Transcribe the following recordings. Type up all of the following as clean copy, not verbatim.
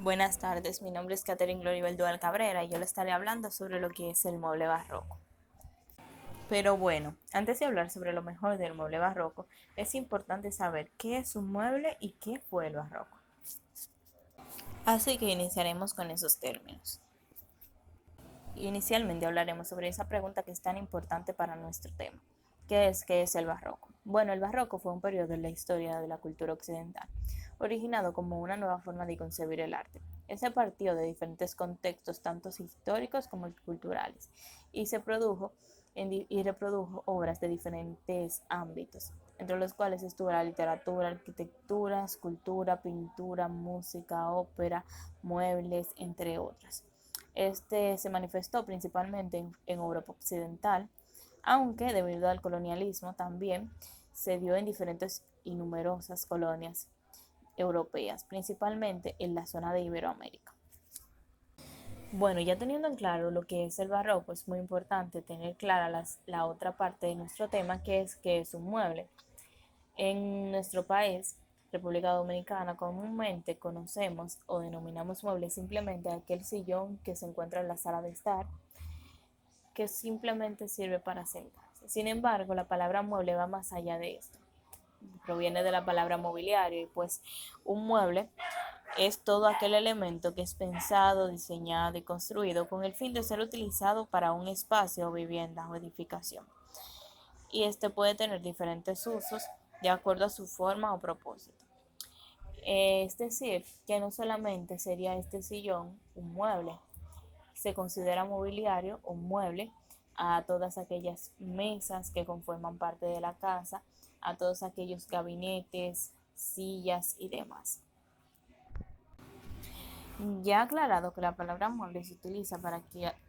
Buenas tardes, mi nombre es Catherine Gloribel Dual Cabrera y yo le estaré hablando sobre lo que es el mueble barroco. Pero bueno, antes de hablar sobre lo mejor del mueble barroco, es importante saber qué es un mueble y qué fue el barroco. Así que iniciaremos con esos términos. Inicialmente hablaremos sobre esa pregunta que es tan importante para nuestro tema. Qué es el barroco? Bueno, el barroco fue un periodo en la historia de la cultura occidental, originado como una nueva forma de concebir el arte. Ese partió de diferentes contextos, tanto históricos como culturales, y y reprodujo obras de diferentes ámbitos, entre los cuales estuvo la literatura, arquitectura, escultura, pintura, música, ópera, muebles, entre otras. Este se manifestó principalmente en Europa Occidental, aunque debido al colonialismo también se dio en diferentes y numerosas colonias europeas, principalmente en la zona de Iberoamérica. Bueno, ya teniendo en claro lo que es el barroco, es muy importante tener clara la otra parte de nuestro tema, que es un mueble. En nuestro país, República Dominicana, comúnmente conocemos o denominamos mueble simplemente aquel sillón que se encuentra en la sala de estar, que simplemente sirve para sentarse. Sin embargo, la palabra mueble va más allá de esto. Proviene de la palabra mobiliario y pues un mueble es todo aquel elemento que es pensado, diseñado y construido con el fin de ser utilizado para un espacio o vivienda o edificación. Y este puede tener diferentes usos de acuerdo a su forma o propósito. Es decir, que no solamente sería este sillón un mueble, se considera mobiliario o mueble a todas aquellas mesas que conforman parte de la casa, a todos aquellos gabinetes, sillas y demás. Ya aclarado que la palabra mueble se utiliza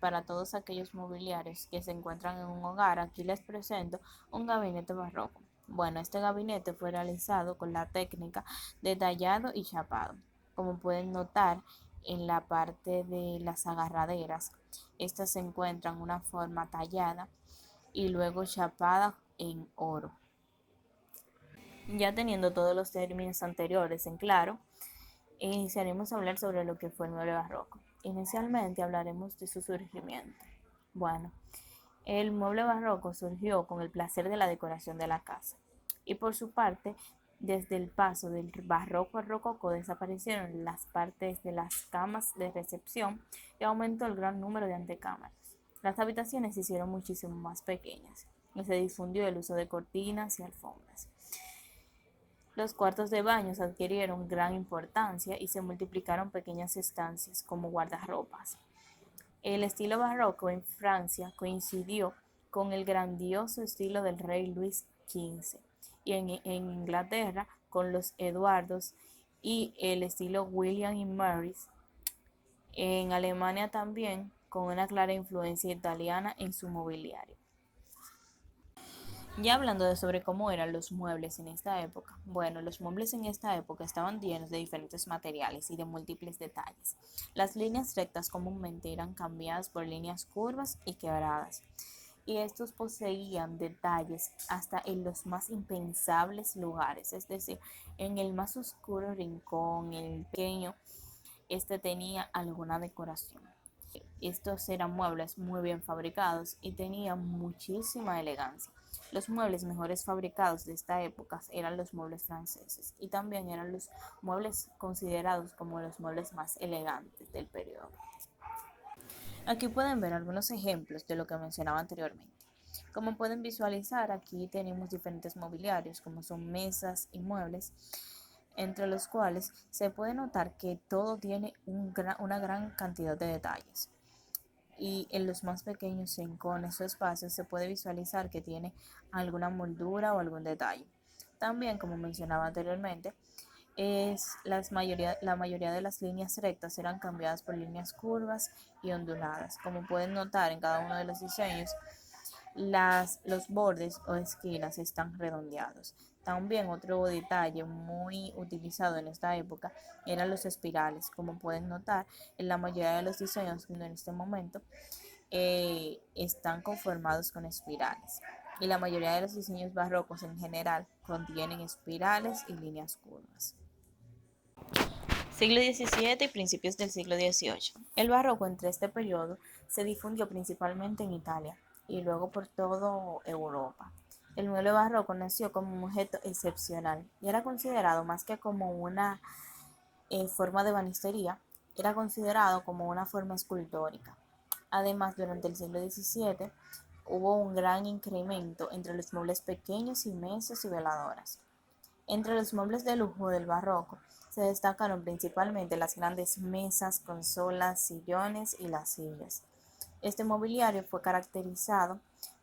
para todos aquellos mobiliarios que se encuentran en un hogar, aquí les presento un gabinete barroco. Bueno, este gabinete fue realizado con la técnica de tallado y chapado. Como pueden notar en la parte de las agarraderas, estas se encuentran una forma tallada y luego chapada en oro. Ya teniendo todos los términos anteriores en claro, iniciaremos a hablar sobre lo que fue el mueble barroco. Inicialmente hablaremos de su surgimiento. Bueno, el mueble barroco surgió con el placer de la decoración de la casa. Y por su parte, desde el paso del barroco al rococó desaparecieron las partes de las camas de recepción y aumentó el gran número de antecámaras. Las habitaciones se hicieron muchísimo más pequeñas y se difundió el uso de cortinas y alfombras. Los cuartos de baños adquirieron gran importancia y se multiplicaron pequeñas estancias como guardarropas. El estilo barroco en Francia coincidió con el grandioso estilo del rey Luis XV y en Inglaterra con los Eduardos y el estilo William y Mary. En Alemania también con una clara influencia italiana en su mobiliario. Ya hablando de sobre cómo eran los muebles en esta época, bueno, los muebles en esta época estaban llenos de diferentes materiales y de múltiples detalles. Las líneas rectas comúnmente eran cambiadas por líneas curvas y quebradas, y estos poseían detalles hasta en los más impensables lugares, es decir, en el más oscuro rincón, en el pequeño, este tenía alguna decoración. Estos eran muebles muy bien fabricados y tenían muchísima elegancia. Los muebles mejores fabricados de esta época eran los muebles franceses y también eran los muebles considerados como los muebles más elegantes del periodo. Aquí pueden ver algunos ejemplos de lo que mencionaba anteriormente. Como pueden visualizar, aquí tenemos diferentes mobiliarios como son mesas y muebles, entre los cuales se puede notar que todo tiene una gran cantidad de detalles y en los más pequeños rincones o espacios se puede visualizar que tiene alguna moldura o algún detalle. También, como mencionaba anteriormente, la mayoría de las líneas rectas eran cambiadas por líneas curvas y onduladas. Como pueden notar en cada uno de los diseños, los bordes o esquinas están redondeados. También otro detalle muy utilizado en esta época eran los espirales. Como pueden notar, en la mayoría de los diseños en este momento están conformados con espirales. Y la mayoría de los diseños barrocos en general contienen espirales y líneas curvas. Siglo XVII y principios del siglo XVIII. El barroco entre este periodo se difundió principalmente en Italia y luego por toda Europa. El mueble barroco nació como un objeto excepcional y era considerado más que como una forma de banistería, era considerado como una forma escultórica. Además, durante el siglo XVII hubo un gran incremento entre los muebles pequeños y mesas y veladoras. Entre los muebles de lujo del barroco se destacaron principalmente las grandes mesas, consolas, sillones y las sillas. Este mobiliario fue caracterizado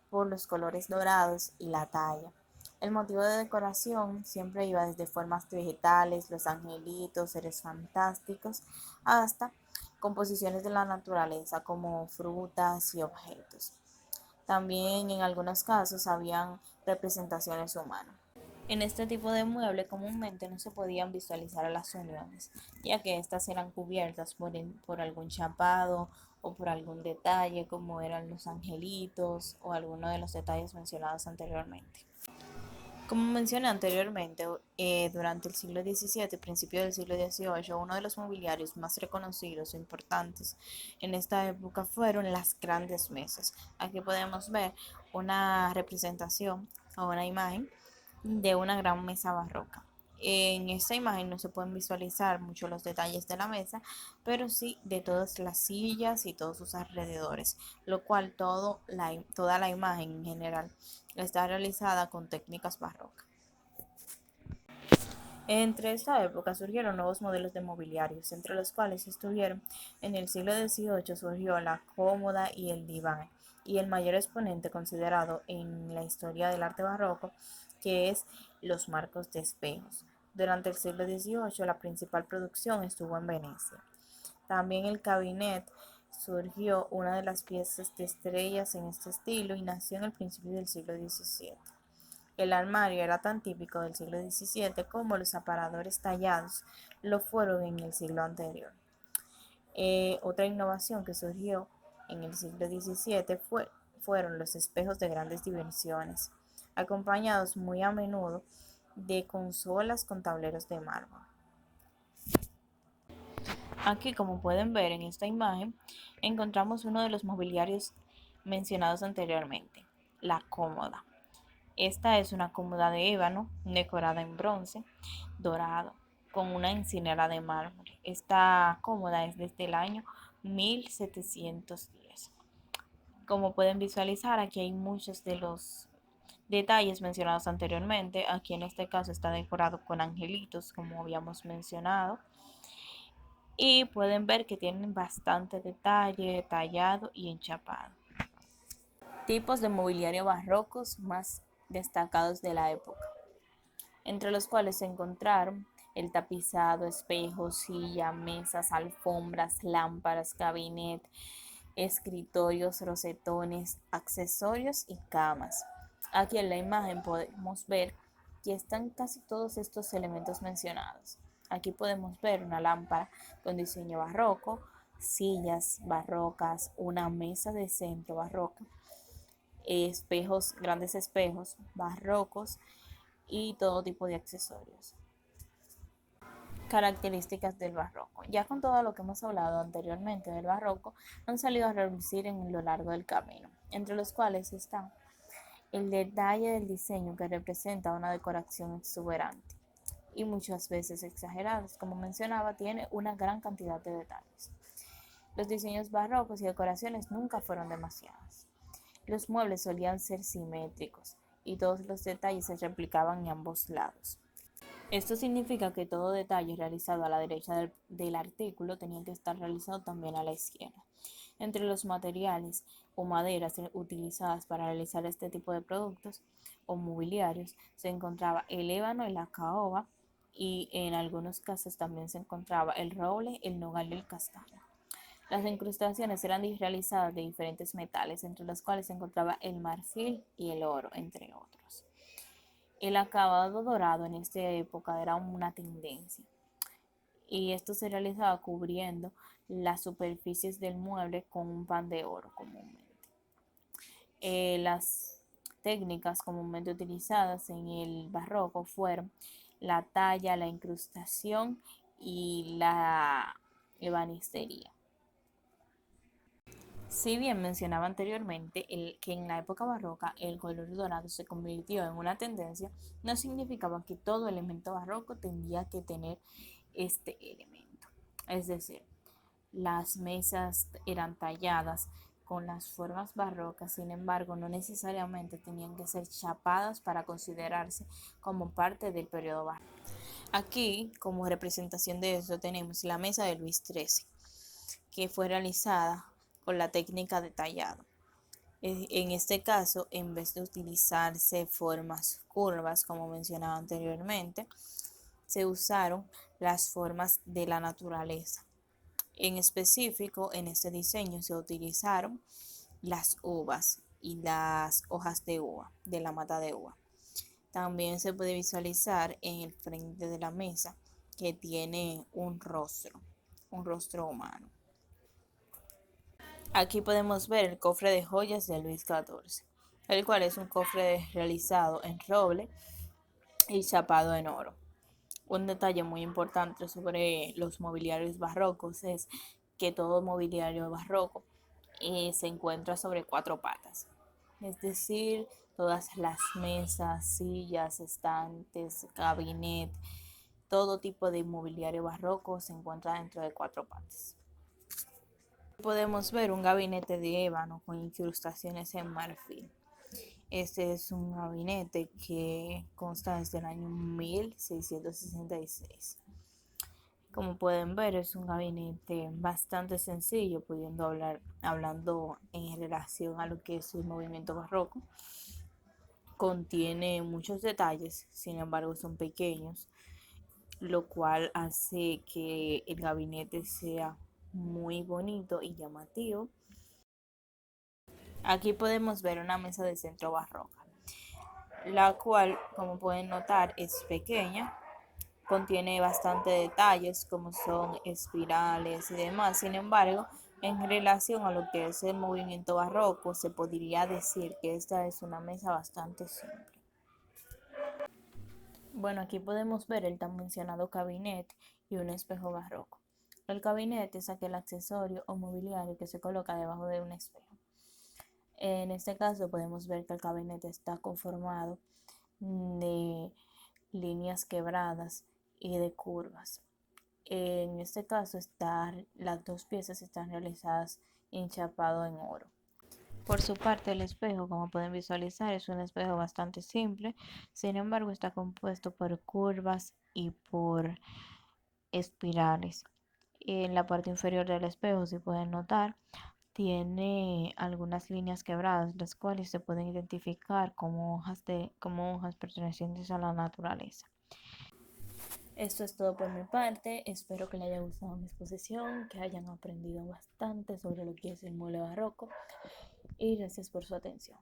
por los colores dorados y la talla. El motivo de decoración siempre iba desde formas vegetales, los angelitos, seres fantásticos, hasta composiciones de la naturaleza como frutas y objetos. También en algunos casos habían representaciones humanas. En este tipo de mueble comúnmente no se podían visualizar a las uniones, ya que éstas eran cubiertas por algún chapado o por algún detalle, como eran los angelitos o alguno de los detalles mencionados anteriormente. Como mencioné anteriormente, durante el siglo XVII y principios del siglo XVIII, uno de los mobiliarios más reconocidos e importantes en esta época fueron las grandes mesas. Aquí podemos ver una representación o una imagen de una gran mesa barroca. En esta imagen no se pueden visualizar mucho los detalles de la mesa, pero sí de todas las sillas y todos sus alrededores, lo cual toda la imagen en general está realizada con técnicas barrocas. Entre esta época surgieron nuevos modelos de mobiliarios, entre los cuales estuvieron en el siglo XVIII surgió la cómoda y el diván, y el mayor exponente considerado en la historia del arte barroco, que es los marcos de espejos. Durante el siglo XVIII la principal producción estuvo en Venecia. También el cabinet surgió una de las piezas de estrellas en este estilo y nació en el principio del siglo XVII. El armario era tan típico del siglo XVII como los aparadores tallados lo fueron en el siglo anterior. Otra innovación que surgió en el siglo XVII fueron los espejos de grandes dimensiones, acompañados muy a menudo de consolas con tableros de mármol. Aquí, como pueden ver en esta imagen, encontramos uno de los mobiliarios mencionados anteriormente, la cómoda. Esta es una cómoda de ébano decorada en bronce dorado con una encimera de mármol. Esta cómoda es desde el año 1710. Como pueden visualizar, aquí hay muchos de los detalles mencionados anteriormente. Aquí en este caso está decorado con angelitos, como habíamos mencionado. Y pueden ver que tienen bastante detalle, tallado y enchapado. Tipos de mobiliario barrocos más destacados de la época, entre los cuales se encontraron el tapizado, espejos, silla, mesas, alfombras, lámparas, gabinet, escritorios, rosetones, accesorios y camas. Aquí en la imagen podemos ver que están casi todos estos elementos mencionados. Aquí podemos ver una lámpara con diseño barroco, sillas barrocas, una mesa de centro barroca, espejos, grandes espejos barrocos y todo tipo de accesorios. Características del barroco. Ya con todo lo que hemos hablado anteriormente del barroco, han salido a relucir en lo largo del camino, entre los cuales está el detalle del diseño que representa una decoración exuberante y muchas veces exageradas. Como mencionaba, tiene una gran cantidad de detalles. Los diseños barrocos y decoraciones nunca fueron demasiados. Los muebles solían ser simétricos y todos los detalles se replicaban en ambos lados. Esto significa que todo detalle realizado a la derecha del artículo tenía que estar realizado también a la izquierda. Entre los materiales o maderas utilizadas para realizar este tipo de productos o mobiliarios se encontraba el ébano y la caoba, y en algunos casos también se encontraba el roble, el nogal y el castaño. Las incrustaciones eran realizadas de diferentes metales, entre los cuales se encontraba el marfil y el oro, entre otros. El acabado dorado en esta época era una tendencia, y esto se realizaba cubriendo las superficies del mueble con un pan de oro comúnmente. Las técnicas comúnmente utilizadas en el barroco fueron la talla, la incrustación y la ebanistería. Si bien mencionaba anteriormente que en la época barroca el color dorado se convirtió en una tendencia, no significaba que todo elemento barroco tendría que tener este elemento. Es decir, las mesas eran talladas con las formas barrocas, sin embargo, no necesariamente tenían que ser chapadas para considerarse como parte del periodo barroco. Aquí, como representación de eso, tenemos la mesa de Luis XIII, que fue realizada con la técnica de tallado. En este caso, en vez de utilizarse formas curvas, como mencionaba anteriormente, se usaron las formas de la naturaleza. En específico, en este diseño se utilizaron las uvas y las hojas de uva, de la mata de uva. También se puede visualizar en el frente de la mesa que tiene un rostro humano. Aquí podemos ver el cofre de joyas de Luis XIV, el cual es un cofre realizado en roble y chapado en oro. Un detalle muy importante sobre los mobiliarios barrocos es que todo mobiliario barroco se encuentra sobre cuatro patas, es decir, todas las mesas, sillas, estantes, gabinete, todo tipo de mobiliario barroco se encuentra dentro de cuatro patas. Podemos ver un gabinete de ébano con incrustaciones en marfil. Este es un gabinete que consta desde el año 1666. Como pueden ver, es un gabinete bastante sencillo, hablando en relación a lo que es el movimiento barroco. Contiene muchos detalles, sin embargo son pequeños, lo cual hace que el gabinete sea muy bonito y llamativo. Aquí podemos ver una mesa de centro barroca, la cual, como pueden notar, es pequeña, contiene bastante detalles como son espirales y demás. Sin embargo, en relación a lo que es el movimiento barroco, se podría decir que esta es una mesa bastante simple. Bueno, aquí podemos ver el tan mencionado gabinete y un espejo barroco. El gabinete es aquel accesorio o mobiliario que se coloca debajo de un espejo. En este caso podemos ver que el gabinete está conformado de líneas quebradas y de curvas. En este caso las dos piezas están realizadas en chapado en oro. Por su parte, el espejo, como pueden visualizar, es un espejo bastante simple, sin embargo está compuesto por curvas y por espirales. En la parte inferior del espejo, si pueden notar, tiene algunas líneas quebradas, las cuales se pueden identificar como hojas pertenecientes a la naturaleza. Esto es todo por mi parte, espero que les haya gustado mi exposición, que hayan aprendido bastante sobre lo que es el mueble barroco y gracias por su atención.